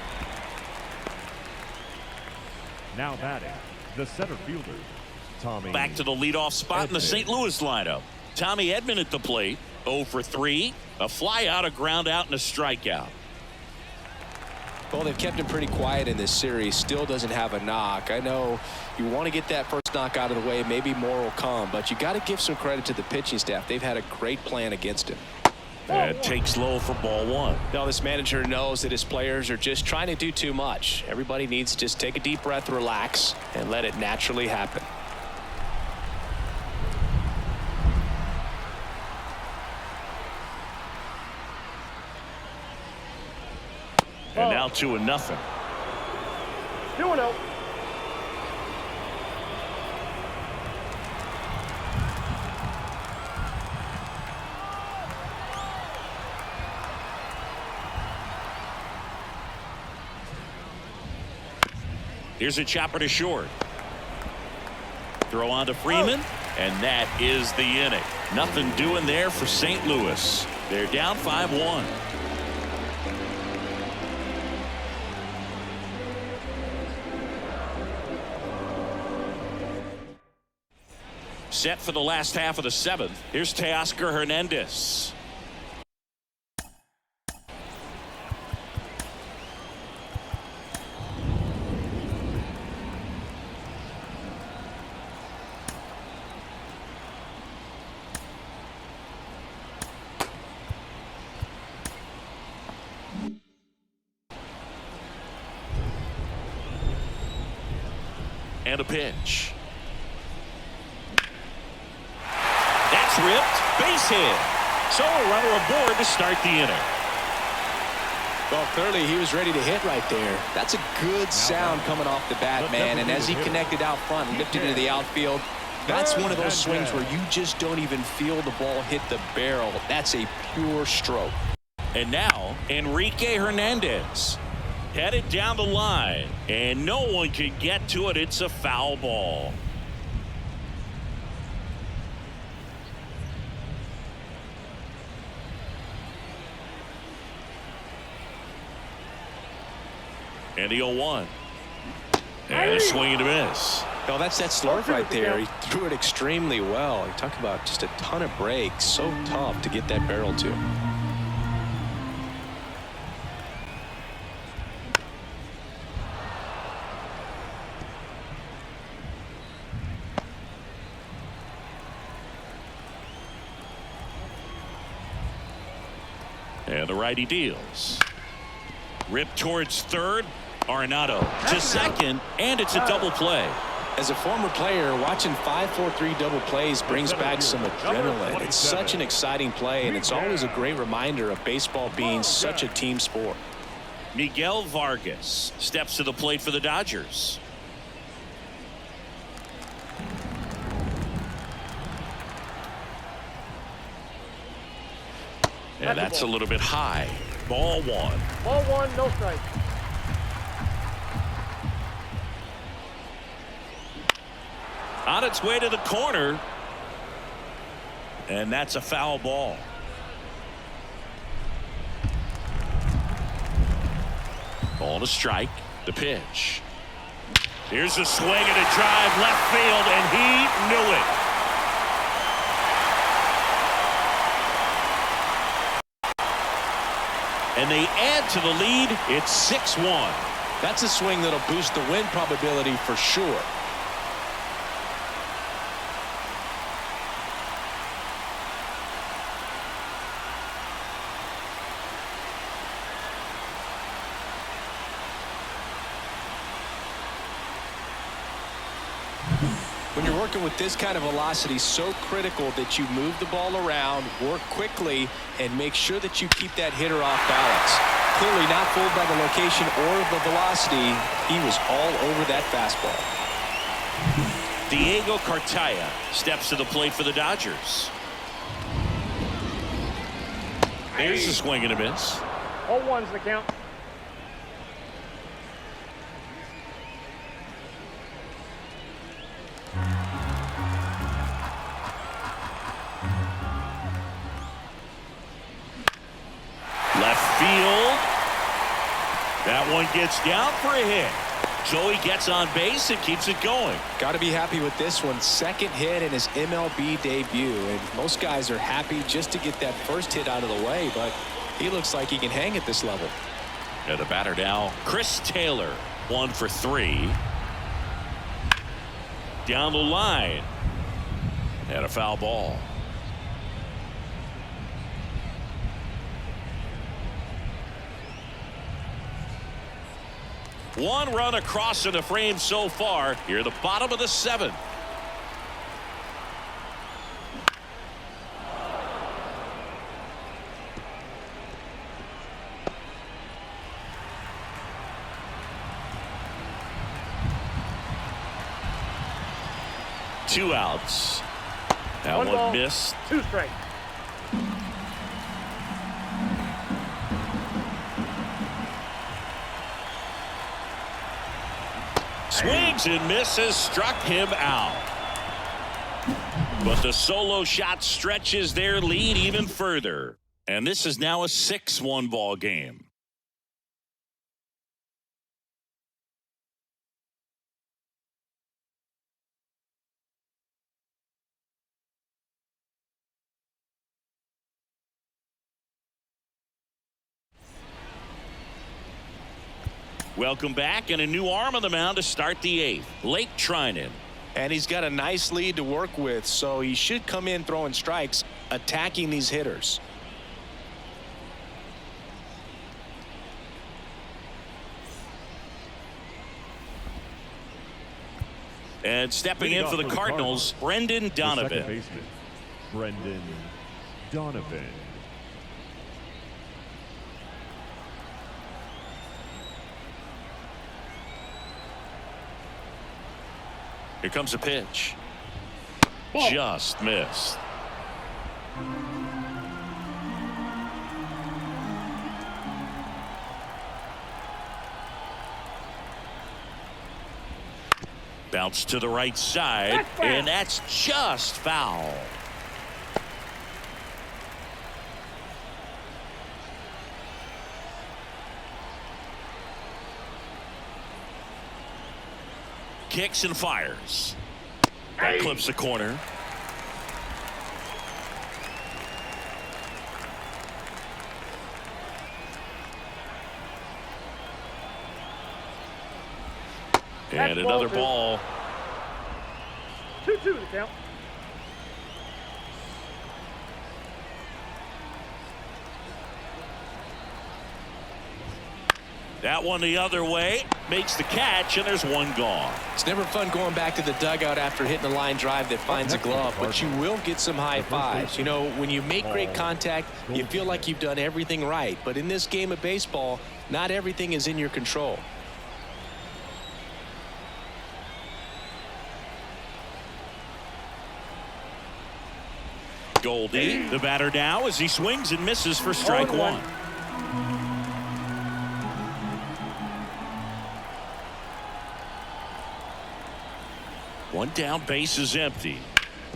Now batting, the center fielder, Tommy. Back to the leadoff spot in the St. Louis lineup. Tommy Edman at the plate, 0 for 3, a fly out, a ground out, and a strikeout. Well, they've kept him pretty quiet in this series. Still doesn't have a knock. I know you want to get that first knock out of the way. Maybe more will come, but you got to give some credit to the pitching staff. They've had a great plan against him. And takes low for ball 1. Now, this manager knows that his players are just trying to do too much. Everybody needs to just take a deep breath, relax, and let it naturally happen. And now 2-0. 2-0. Here's a chopper to short. Throw on to Freeman, and that is the inning. Nothing doing there for St. Louis. They're down 5-1. Set for the last half of the 7th. Here's Teoscar Hernandez. And a pitch. That's ripped. Base hit. So a runner aboard to start the inning. Well, clearly he was ready to hit right there. That's a good sound coming off the bat, man. And as he connected out front, lifted into the outfield, that's one of those swings where you just don't even feel the ball hit the barrel. That's a pure stroke. And now Enrique Hernandez headed down the line, and no one can get to it. It's a foul ball. And the 0-1. And a swing and a miss. No, that's that slurve right there. He threw it extremely well. You talk about just a ton of breaks. So tough to get that barrel to. And the righty deals. Rip towards third. Arenado to second, and it's a double play. As a former player, watching 5-4-3 double plays brings back some adrenaline. It's such an exciting play, and it's always a great reminder of baseball being such a team sport. Miguel Vargas steps to the plate for the Dodgers. And that's a little bit high. Ball one. Ball one, no strike. On its way to the corner. And that's a foul ball. Ball to strike. The pitch. Here's a swing and a drive left field, and he knew it. And they add to the lead. It's 6-1. That's a swing that'll boost the win probability for sure. When you're working with this kind of velocity, so critical that you move the ball around, work quickly, and make sure that you keep that hitter off balance. Clearly not fooled by the location or the velocity. He was all over that fastball. Diego Cartaya steps to the plate for the Dodgers. There's a swing and a miss. 0-1's the count. Left field. That one gets down for a hit. Joey gets on base and keeps it going. Got to be happy with this one. Second hit in his MLB debut. And most guys are happy just to get that first hit out of the way, but he looks like he can hang at this level. And the batter now, Chris Taylor, 1 for 3. Down the line. And a foul ball. One run across in the frame so far. Here at the bottom of the 7th. Two outs. That One ball, missed. 2 strikes. Swings and misses, struck him out. But the solo shot stretches their lead even further. And this is now a 6-1 ball game. Welcome back, and a new arm on the mound to start the 8th. Lake Trinan. And he's got a nice lead to work with, so he should come in throwing strikes, attacking these hitters. And stepping in for the Cardinals, Brendan Donovan. Second baseman, Brendan Donovan. Here comes a pitch. Just missed. Bounce to the right side, and that's just foul. Kicks and fires. That clips the corner. And another ball. 2-2 the count. That one the other way, makes the catch, and there's one gone. It's never fun going back to the dugout after hitting a line drive that finds a glove, but you will get some high fives. You know, when you make great contact, you feel like you've done everything right. But in this game of baseball, not everything is in your control. Goldie, the batter now as he swings and misses for strike one. One down, base is empty.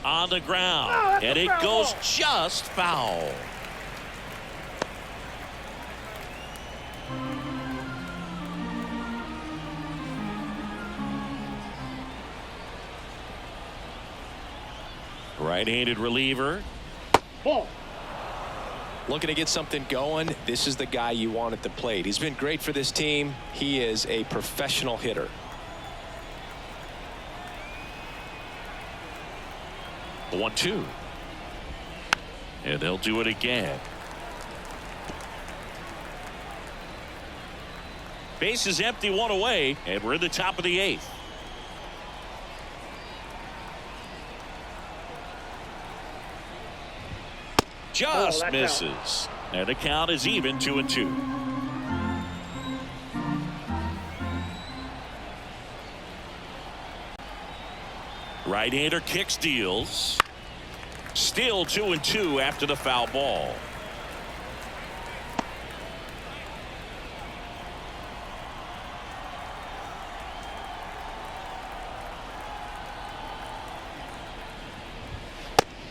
On the ground, and it goes just foul. Right-handed reliever. Ball. Looking to get something going. This is the guy you want at the plate. He's been great for this team. He is a professional hitter. 1-2. And they'll do it again. Base is empty, one away, and we're in the top of the 8th. Just misses. And the count is even, 2-2. Right-hander kicks, deals. Still 2-2 after the foul ball.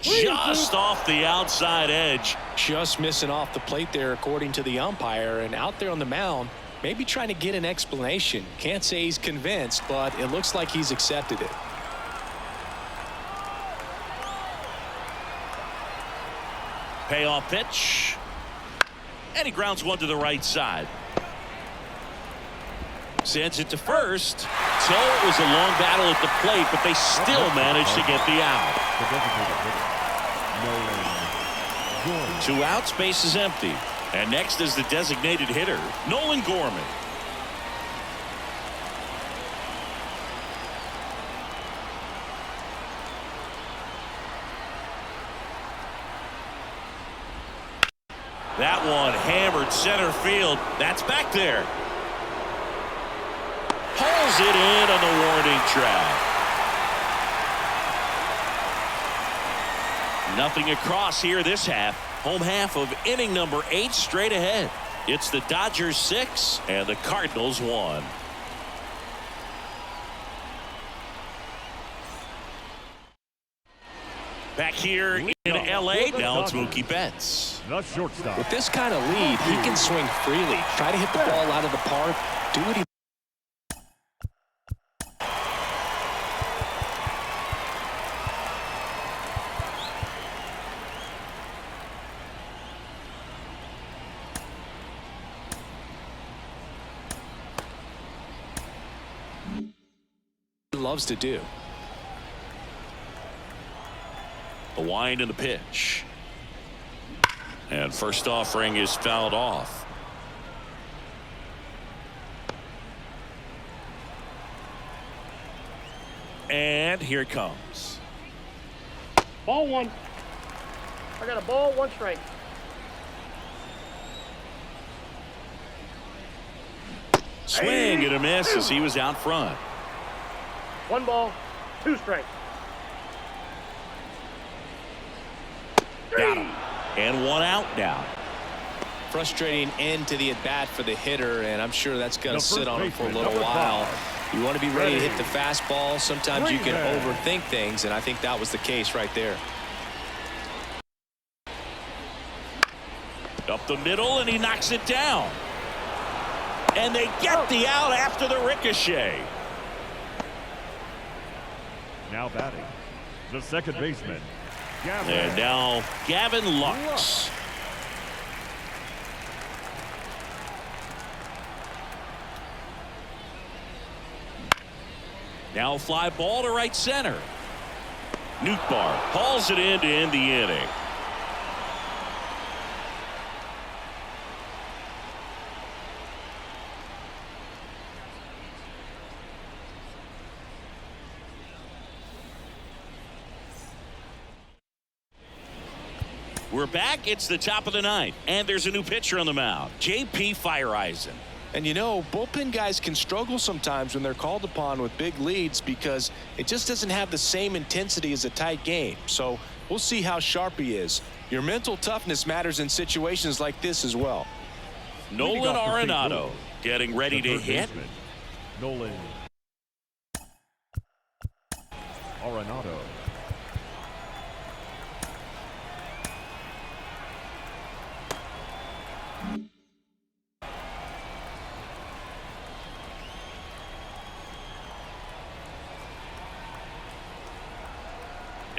Just off the outside edge. Just missing off the plate there, according to the umpire. And out there on the mound, maybe trying to get an explanation. Can't say he's convinced, but it looks like he's accepted it. Payoff pitch. And he grounds one to the right side. Sends it to first. So it was a long battle at the plate, but they still managed to get the out. 2 outs, base is empty. And next is the designated hitter, Nolan Gorman. That one hammered center field. That's back there. Hauls it in on the warning track. Nothing across here this half. Home half of inning number 8 straight ahead. It's the Dodgers 6 and the Cardinals 1. Back here in LA, now it's Mookie Betts. The shortstop. With this kind of lead, he can swing freely. Try to hit the ball out of the park. Do what he loves to do. The wind and the pitch. And first offering is fouled off. And here it comes. Ball 1. I got a ball, 1 strike. Swing and a miss as he was out front. 1 ball, 2 strikes. Got him. And 1 out now. Frustrating end to the at-bat for the hitter, and I'm sure that's going to sit on him for a little number while. 5. You want to be ready to hit the fastball. Sometimes you can overthink things, and I think that was the case right there. Up the middle, and he knocks it down. And they get the out after the ricochet. Now batting, the second baseman, Gavin. And now Gavin Lux. Now a fly ball to right center. Nootbaar hauls it in to end the inning. We're back. It's the top of the ninth, and there's a new pitcher on the mound, J.P. Fireeisen. And you know, bullpen guys can struggle sometimes when they're called upon with big leads because it just doesn't have the same intensity as a tight game. So we'll see how sharp he is. Your mental toughness matters in situations like this as well. Nolan Arenado getting ready to hit. Nolan Arenado.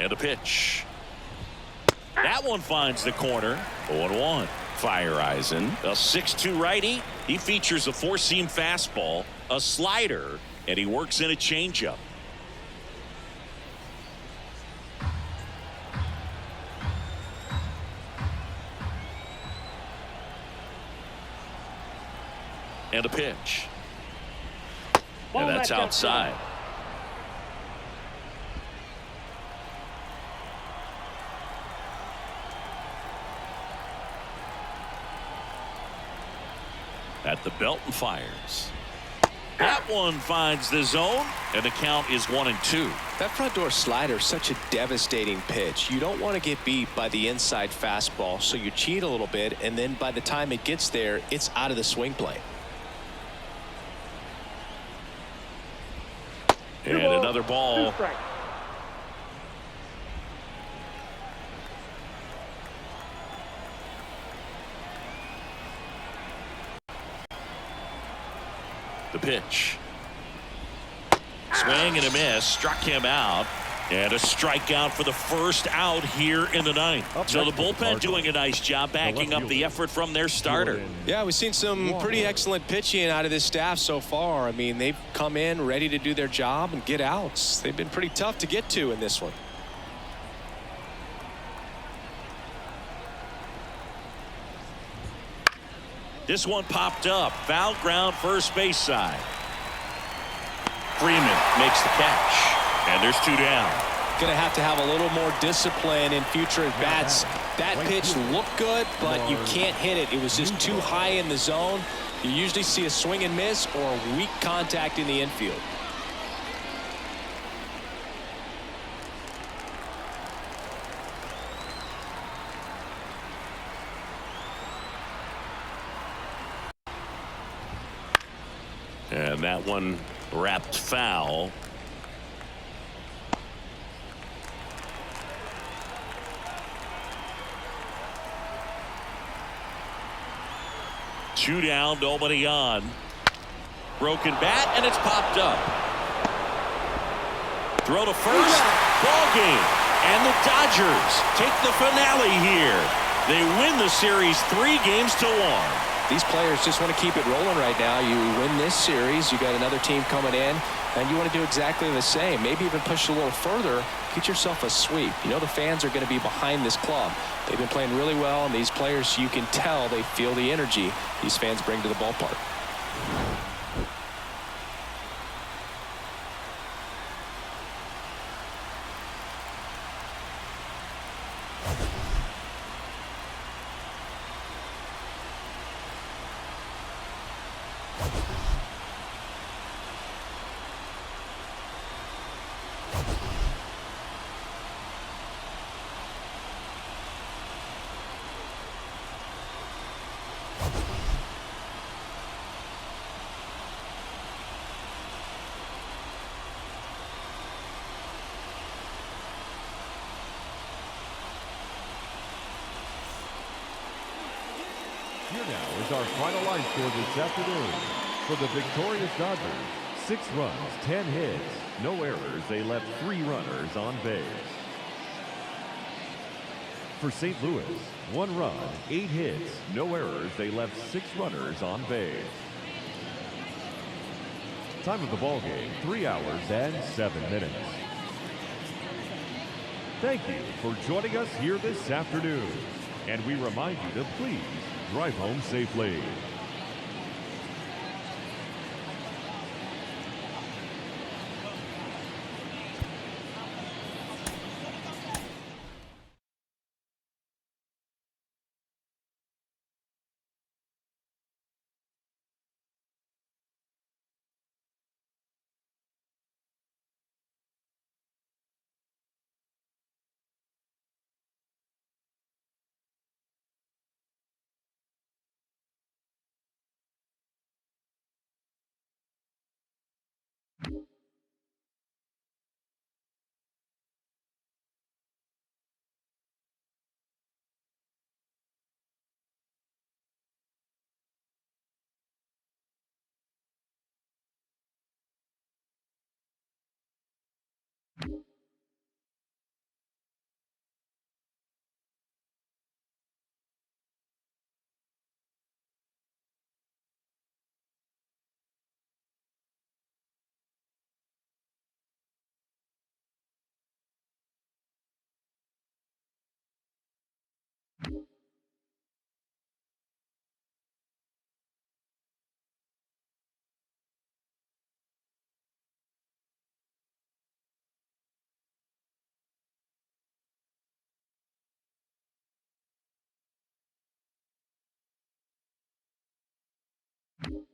And a pitch. That one finds the corner. 0-1. Fireeisen, a 6'2" righty. He features a four-seam fastball, a slider, and he works in a changeup. And a pitch. And that's outside. At the belt and fires. That one finds the zone, and the count is 1-2. That front door slider is such a devastating pitch. You don't want to get beat by the inside fastball, so you cheat a little bit, and then by the time it gets there, it's out of the swing plane. And another ball. The pitch. Swing and a miss. Struck him out. And a strikeout for the first out here in the ninth. So the bullpen doing a nice job backing up the effort from their starter. Yeah, we've seen some pretty excellent pitching out of this staff so far. I mean, they've come in ready to do their job and get outs. They've been pretty tough to get to in this one. This one popped up. Foul ground, first base side. Freeman makes the catch. And there's two down. Going to have a little more discipline in future at bats. That pitch looked good, but you can't hit it. It was just too high in the zone. You usually see a swing and miss or weak contact in the infield. And that one wrapped foul. Two down, nobody on. Broken bat, and it's popped up. Throw to first. Ball game. And the Dodgers take the finale here. They win the series 3-1. These players just want to keep it rolling right now. You win this series, you got another team coming in, and you want to do exactly the same. Maybe even push a little further, get yourself a sweep. You know the fans are going to be behind this club. They've been playing really well, and these players, you can tell they feel the energy these fans bring to the ballpark. Here now is our final line score this afternoon. For the victorious Dodgers, 6 runs, 10 hits, no errors. They left 3 runners on base. For St. Louis, 1 run, 8 hits, no errors. They left 6 runners on base. Time of the ball game, 3 hours and 7 minutes. Thank you for joining us here this afternoon. And we remind you to please drive home safely. 1.